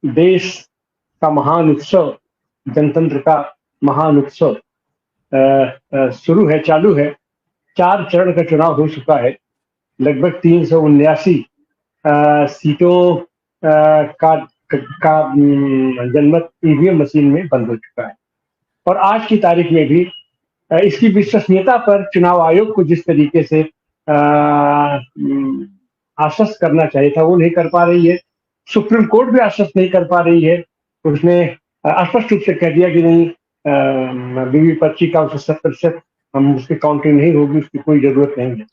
देश का महान उत्सव, जनतंत्र का महान उत्सव शुरू है, चालू है। 4 चरण का चुनाव हो चुका है। लगभग 379 सीटों का जनमत ईवीएम मशीन में बंद हो चुका है। और आज की तारीख में भी इसकी विश्वसनीयता पर चुनाव आयोग को जिस तरीके से आश्वस्त करना चाहिए था वो नहीं कर पा रही है। सुप्रीम कोर्ट भी आश्वस्त नहीं कर पा रही है। उसने स्पष्ट रूप से कह दिया कि नहीं, बीवी पर्ची का 70% हम उसकी काउंटिंग नहीं होगी, उसकी कोई जरूरत नहीं है।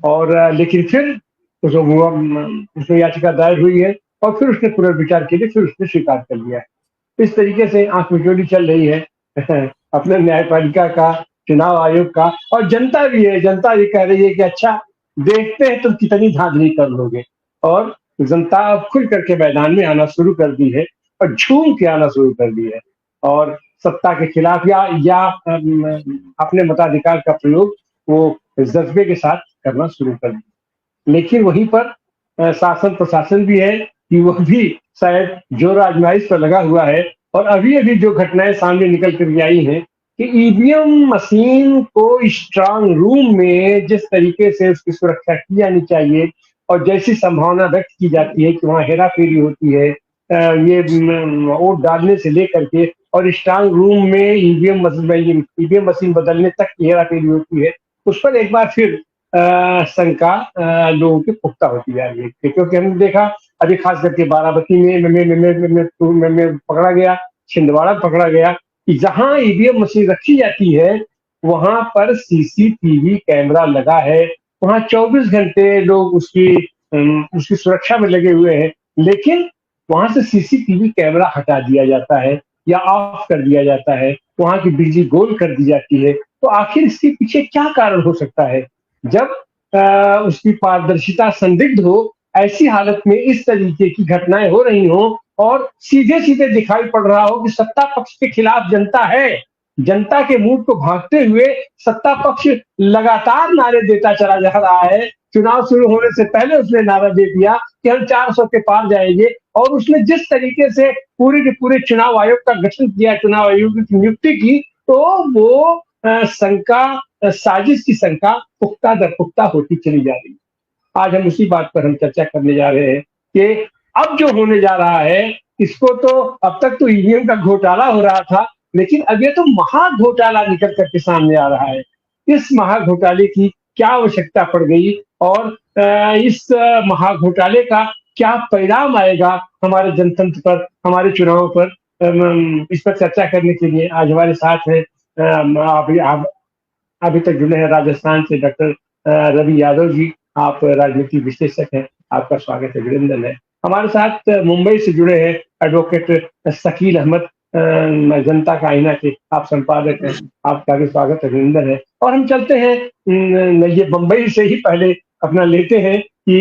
और लेकिन फिर उसमें याचिका दायर हुई है और फिर उसने पुनर्विचार के लिए फिर उसने स्वीकार कर लिया है। इस तरीके से आंख मिचौली चल रही है अपने न्यायपालिका का, चुनाव आयोग का, और जनता भी है। जनता ये कह रही है कि अच्छा, देखते हैं तुम कितनी धांधली कर लोगे। और जनता अब खुल करके मैदान में आना शुरू कर दी है और झूम के आना शुरू कर दी है और सत्ता के खिलाफ या अपने मताधिकार का प्रयोग वो जज्बे के साथ करना शुरू कर दिया। लेकिन वहीं पर शासन प्रशासन भी है कि वह भी शायद जोर आजमाइश पर लगा हुआ है। और अभी अभी जो घटनाएं सामने निकल कर आई हैं कि ईवीएम मशीन को स्ट्रांग रूम में जिस तरीके से उसकी सुरक्षा की जानी चाहिए और जैसी संभावना व्यक्त की जाती है कि वहाँ हेरा फेरी होती है, ये वोट डालने से लेकर के और स्ट्रांग रूम में ईवीएम मशीन बदलने तक की हेरा फेरी होती है, उस पर एक बार फिर शंका लोगों की पुख्ता होती जा रही है। क्योंकि हमने देखा अभी खास करके बाराबंकी में पकड़ा गया, छिंदवाड़ा पकड़ा गया कि जहां ईवीएम मशीन रखी जाती है वहां पर सीसीटीवी कैमरा लगा है। वहां 24 घंटे लोग उसकी सुरक्षा में लगे हुए हैं, लेकिन वहां से सीसीटीवी कैमरा हटा दिया जाता है या ऑफ कर दिया जाता है, वहां की बिजली गोल कर दी जाती है। तो आखिर इसके पीछे क्या कारण हो सकता है? जब उसकी पारदर्शिता संदिग्ध हो, ऐसी हालत में इस तरीके की घटनाएं हो रही हो और सीधे सीधे दिखाई पड़ रहा हो कि सत्ता पक्ष के खिलाफ जनता है, जनता के मूड को भांपते हुए सत्ता पक्ष लगातार नारे देता चला जा रहा है। चुनाव शुरू होने से पहले उसने नारा दे दिया कि हम 400 के पार जाएंगे और उसने जिस तरीके से पूरे के पूरे चुनाव आयोग का गठन किया, चुनाव आयोग की नियुक्ति की, तो वो शंका, साजिश की शंका पुख्ता दर पुख्ता होती चली जा रही है। आज हम उसी बात पर हम चर्चा करने जा रहे हैं कि अब जो होने जा रहा है, इसको तो अब तक तो ईवीएम का घोटाला हो रहा था, लेकिन अब ये तो महा घोटाला निकल करके सामने आ रहा है। इस महा घोटाले की क्या आवश्यकता पड़ गई और इस महा घोटाले का क्या परिणाम आएगा हमारे जनतंत्र पर, हमारे चुनाव पर? इस पर चर्चा करने के लिए आज हमारे साथ है, अभी तक जुड़े हैं राजस्थान से, डॉक्टर रवि यादव जी। आप राजनीति विश्लेषक हैं, आपका स्वागत है, अभिनंदन है। हमारे साथ मुंबई से जुड़े हैं एडवोकेट शकील अहमद, जनता का आईना के आप संपादक हैं, आपका भी स्वागत, अभिनंदन है। और हम चलते हैं ये बंबई से ही पहले अपना लेते हैं कि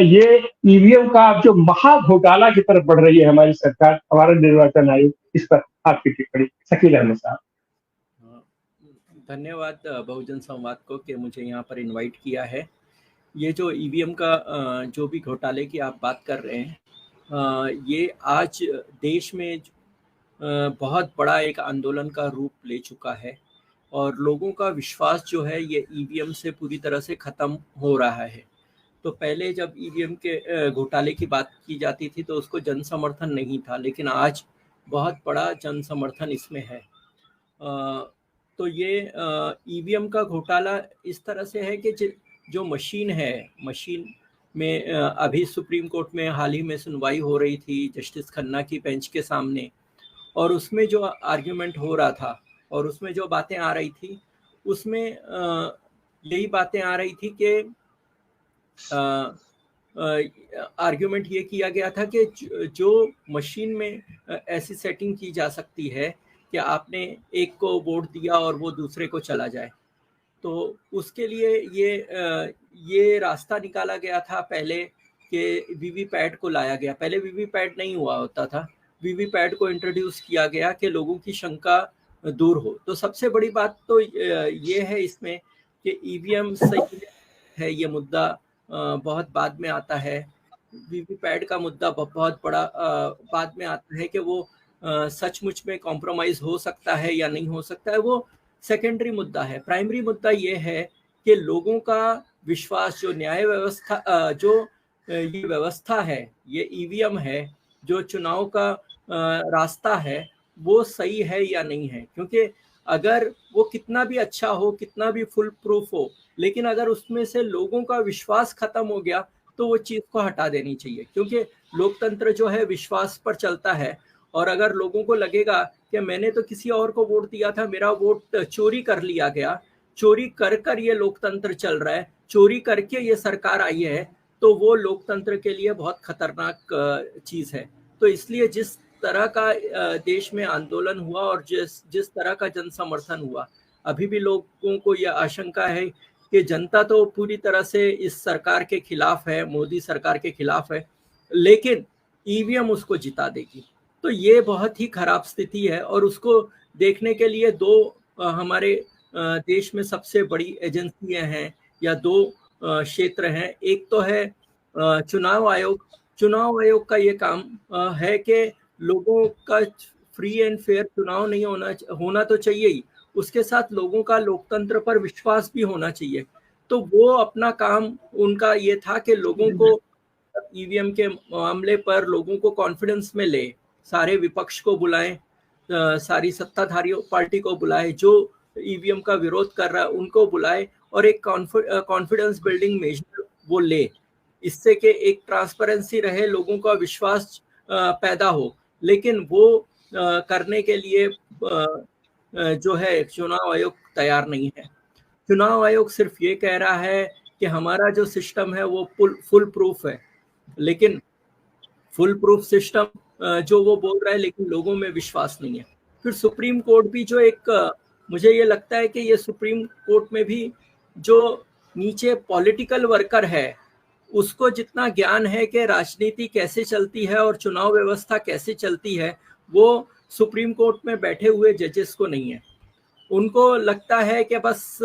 ये ईवीएम का जो महा घोटाला की तरफ बढ़ रही है हमारी सरकार, हमारा निर्वाचन आयोग, इस पर आपकी टिप्पणी शकील अहमद साहब। धन्यवाद बहुजन संवाद को कि मुझे यहाँ पर इनवाइट किया है। ये जो ईवीएम का जो भी घोटाले की आप बात कर रहे हैं, ये आज देश में बहुत बड़ा एक आंदोलन का रूप ले चुका है और लोगों का विश्वास जो है ये ईवीएम से पूरी तरह से ख़त्म हो रहा है। तो पहले जब ईवीएम के घोटाले की बात की जाती थी तो उसको जन समर्थन नहीं था, लेकिन आज बहुत बड़ा जन समर्थन इसमें है। तो ये ईवीएम का घोटाला इस तरह से है कि जो मशीन में अभी सुप्रीम कोर्ट में हाल ही में सुनवाई हो रही थी जस्टिस खन्ना की बेंच के सामने, और उसमें जो आर्ग्यूमेंट हो रहा था और उसमें जो बातें आ रही थी उसमें यही बातें आ रही थी कि आर्ग्यूमेंट ये किया गया था कि जो मशीन में ऐसी सेटिंग की जा सकती है कि आपने एक को वोट दिया और वो दूसरे को चला जाए, तो उसके लिए ये रास्ता निकाला गया था पहले कि वीवीपैट को लाया गया। पहले वीवीपैट नहीं हुआ होता था, वीवीपैट को इंट्रोड्यूस किया गया कि लोगों की शंका दूर हो। तो सबसे बड़ी बात तो ये है इसमें कि ईवीएम सही है, ये मुद्दा बहुत बाद में आता है। वीवीपैट का मुद्दा बहुत बड़ा बाद में आता है कि वो सचमुच में कॉम्प्रोमाइज हो सकता है या नहीं हो सकता है, वो सेकेंडरी मुद्दा है। प्राइमरी मुद्दा ये है कि लोगों का विश्वास, जो न्याय व्यवस्था, ये व्यवस्था है, ये ईवीएम है, जो चुनाव का रास्ता है, वो सही है या नहीं है। क्योंकि अगर वो कितना भी अच्छा हो, कितना भी फुल प्रूफ हो, लेकिन अगर उसमें से लोगों का विश्वास खत्म हो गया तो वो चीज को हटा देनी चाहिए। क्योंकि लोकतंत्र जो है विश्वास पर चलता है, और अगर लोगों को लगेगा कि मैंने तो किसी और को वोट दिया था, मेरा वोट चोरी कर लिया गया, चोरी कर कर ये लोकतंत्र चल रहा है, चोरी करके ये सरकार आई है, तो वो लोकतंत्र के लिए बहुत खतरनाक चीज है। तो इसलिए जिस तरह का देश में आंदोलन हुआ और जिस तरह का जन समर्थन हुआ, अभी भी लोगों को यह आशंका है कि जनता तो पूरी तरह से इस सरकार के खिलाफ है, मोदी सरकार के खिलाफ है, लेकिन ईवीएम उसको जिता देगी। तो ये बहुत ही खराब स्थिति है, और उसको देखने के लिए दो हमारे देश में सबसे बड़ी एजेंसियां हैं या दो क्षेत्र हैं। एक तो है चुनाव आयोग। चुनाव आयोग का ये काम है कि लोगों का फ्री एंड फेयर चुनाव नहीं होना तो चाहिए ही, उसके साथ लोगों का लोकतंत्र पर विश्वास भी होना चाहिए। तो वो अपना काम, उनका ये था कि लोगों को ईवीएम के मामले पर लोगों को कॉन्फिडेंस में ले, सारे विपक्ष को बुलाएं, सारी सत्ताधारी पार्टी को बुलाए, जो ईवीएम का विरोध कर रहा है उनको बुलाए, और एक कॉन्फिडेंस बिल्डिंग मेजर वो ले, इससे कि एक ट्रांसपेरेंसी रहे, लोगों का विश्वास पैदा हो। लेकिन वो करने के लिए जो है चुनाव आयोग तैयार नहीं है। चुनाव आयोग सिर्फ ये कह रहा है कि हमारा जो सिस्टम है वो फुल प्रूफ है, लेकिन फुल प्रूफ सिस्टम जो वो बोल रहा है, लेकिन लोगों में विश्वास नहीं है। फिर सुप्रीम कोर्ट भी जो एक मुझे ये लगता है कि ये सुप्रीम कोर्ट में भी जो नीचे पॉलिटिकल वर्कर है, उसको जितना ज्ञान है कि राजनीति कैसे चलती है और चुनाव व्यवस्था कैसे चलती है, वो सुप्रीम कोर्ट में बैठे हुए जजेस को नहीं है। उनको लगता है कि बस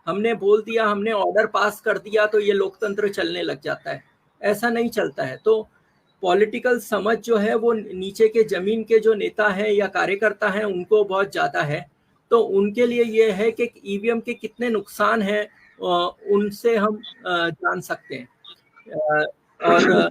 हमने बोल दिया, हमने ऑर्डर पास कर दिया तो ये लोकतंत्र चलने लग जाता है। ऐसा नहीं चलता है। तो पॉलिटिकल समझ जो है वो नीचे के जमीन के जो नेता हैं या कार्यकर्ता हैं उनको बहुत ज्यादा है। तो उनके लिए ये है कि ईवीएम के कितने नुकसान हैं उनसे हम जान सकते हैं। और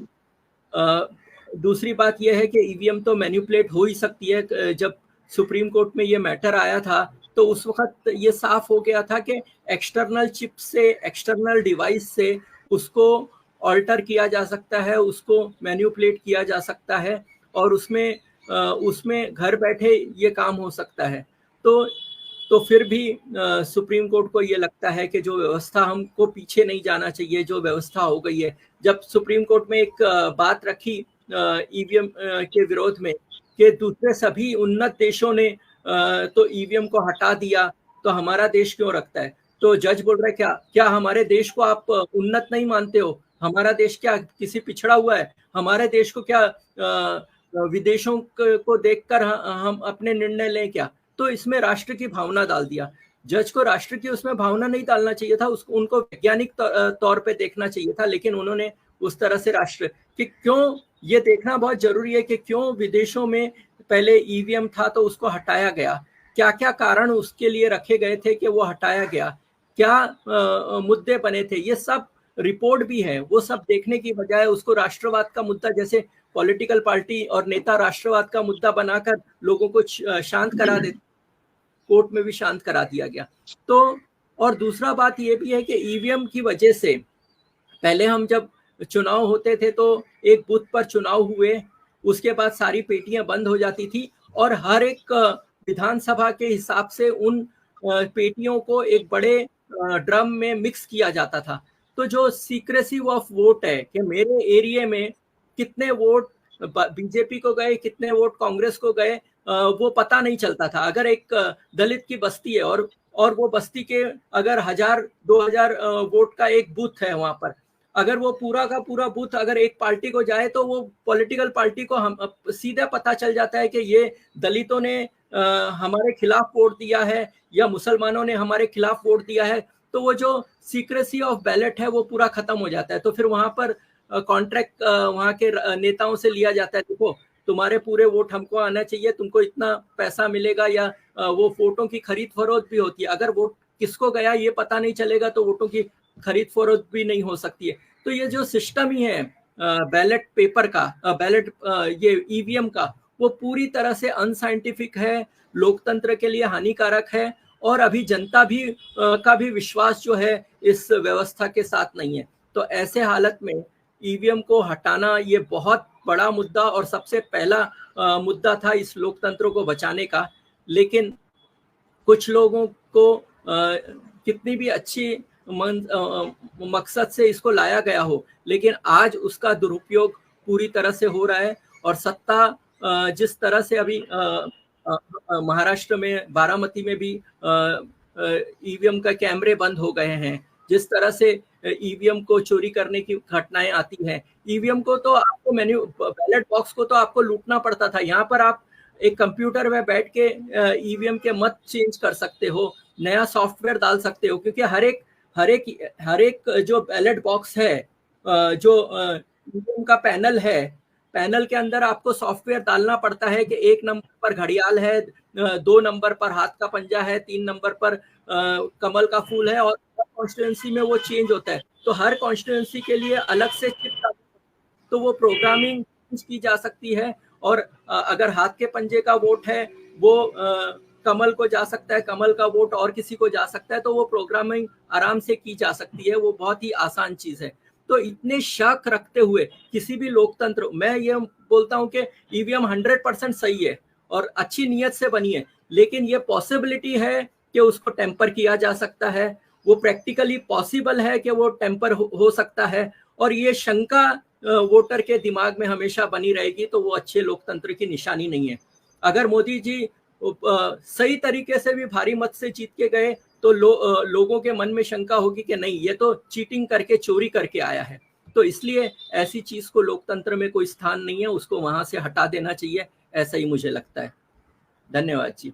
दूसरी बात यह है कि ईवीएम तो मैनिपुलेट हो ही सकती है। जब सुप्रीम कोर्ट में ये मैटर आया था तो उस वक्त ये साफ हो गया था कि एक्सटर्नल चिप से, एक्सटर्नल डिवाइस से उसको ऑल्टर किया जा सकता है, उसको मैनिपुलेट किया जा सकता है, और उसमें घर बैठे ये काम हो सकता है। तो फिर भी सुप्रीम कोर्ट को ये लगता है कि जो व्यवस्था, हमको पीछे नहीं जाना चाहिए, जो व्यवस्था हो गई है। जब सुप्रीम कोर्ट में एक बात रखी ईवीएम के विरोध में कि दूसरे सभी उन्नत देशों ने तो ईवीएम को हटा दिया, तो हमारा देश क्यों रखता है? तो जज बोल रहा है क्या हमारे देश को आप उन्नत नहीं मानते हो? हमारा देश क्या किसी पिछड़ा हुआ है? हमारे देश को क्या विदेशों को देखकर हम अपने निर्णय लें क्या? तो इसमें राष्ट्र की भावना डाल दिया। जज को राष्ट्र की उसमें भावना नहीं डालना चाहिए था, उनको वैज्ञानिक तौर पे देखना चाहिए था, लेकिन उन्होंने उस तरह से राष्ट्र कि क्यों, ये देखना बहुत जरूरी है कि क्यों विदेशों में पहले ईवीएम था तो उसको हटाया गया, क्या क्या कारण उसके लिए रखे गए थे कि वो हटाया गया, क्या मुद्दे बने थे, ये सब रिपोर्ट भी है। वो सब देखने की बजाय उसको राष्ट्रवाद का मुद्दा, जैसे पॉलिटिकल पार्टी और नेता राष्ट्रवाद का मुद्दा बनाकर लोगों को शांत करा देते, कोर्ट में भी शांत करा दिया गया। तो और दूसरा बात ये भी है कि ईवीएम की वजह से पहले हम जब चुनाव होते थे तो एक बूथ पर चुनाव हुए, उसके बाद सारी पेटियां बंद हो जाती थी और हर एक विधानसभा के हिसाब से उन पेटियों को एक बड़े ड्रम में मिक्स किया जाता था। तो जो सीक्रेसी ऑफ वोट है कि मेरे एरिया में कितने वोट बीजेपी को गए, कितने वोट कांग्रेस को गए, वो पता नहीं चलता था। अगर एक दलित की बस्ती है और वो बस्ती के अगर 1000-2000 वोट का एक बूथ है, वहां पर अगर वो पूरा का पूरा बूथ अगर एक पार्टी को जाए तो वो पॉलिटिकल पार्टी को हम सीधा पता चल जाता है कि ये दलितों ने हमारे खिलाफ वोट दिया है या मुसलमानों ने हमारे खिलाफ वोट दिया है। तो वो जो सीक्रेसी ऑफ बैलेट है वो पूरा खत्म हो जाता है। तो फिर वहां पर कॉन्ट्रैक्ट वहाँ के नेताओं से लिया जाता है, देखो तुम्हारे पूरे वोट हमको आना चाहिए, तुमको इतना पैसा मिलेगा, या वो वोटों की खरीद फरोख्त भी होती है। अगर वोट किसको गया ये पता नहीं चलेगा तो वोटों की खरीद फरोख्त भी नहीं हो सकती है। तो ये जो सिस्टम ही है बैलेट पेपर का, बैलेट ये ईवीएम का, वो पूरी तरह से अनसाइंटिफिक है, लोकतंत्र के लिए हानिकारक है, और अभी जनता भी का भी विश्वास जो है इस व्यवस्था के साथ नहीं है। तो ऐसे हालत में ईवीएम को हटाना ये बहुत बड़ा मुद्दा और सबसे पहला मुद्दा था इस लोकतंत्र को बचाने का। लेकिन कुछ लोगों को कितनी भी अच्छी मकसद से इसको लाया गया हो, लेकिन आज उसका दुरुपयोग पूरी तरह से हो रहा है। और सत्ता जिस तरह से अभी महाराष्ट्र में बारामती में भी ईवीएम का कैमरे बंद हो गए हैं, जिस तरह से ईवीएम को चोरी करने की घटनाएं आती हैं। ईवीएम को तो आपको बैलेट बॉक्स को तो आपको लूटना पड़ता था, यहाँ पर आप एक कंप्यूटर में बैठ के ईवीएम के मत चेंज कर सकते हो, नया सॉफ्टवेयर डाल सकते हो, क्योंकि हर एक जो बैलेट बॉक्स है, जो ईवीएम का पैनल है, पैनल के अंदर आपको सॉफ्टवेयर डालना पड़ता है कि 1 नंबर पर घड़ियाल है, 2 नंबर पर हाथ का पंजा है, 3 नंबर पर कमल का फूल है, और कॉन्स्टिट्यूएंसी में वो चेंज होता है। तो हर कॉन्स्टिट्यूएंसी के लिए अलग से चिप, तो वो प्रोग्रामिंग की जा सकती है। और अगर हाथ के पंजे का वोट है वो कमल को जा सकता है, कमल का वोट और किसी को जा सकता है, तो वो प्रोग्रामिंग आराम से की जा सकती है, वो बहुत ही आसान चीज है। तो इतने शक रखते हुए किसी भी लोकतंत्र, मैं ये बोलता हूं कि ईवीएम 100% सही है और अच्छी नीयत से बनी है, लेकिन ये पॉसिबिलिटी है कि उसको टेम्पर किया जा सकता है, वो प्रैक्टिकली पॉसिबल है कि वो टेम्पर हो सकता है, और ये शंका वोटर के दिमाग में हमेशा बनी रहेगी, तो वो अच्छे लोकतंत्र की निशानी नहीं है। अगर मोदी जी सही तरीके से भी भारी मत से जीत के गए तो लोगों के मन में शंका होगी कि नहीं, ये तो चीटिंग करके, चोरी करके आया है। तो इसलिए ऐसी चीज को लोकतंत्र में कोई स्थान नहीं है, उसको वहां से हटा देना चाहिए, ऐसा ही मुझे लगता है। धन्यवाद जी।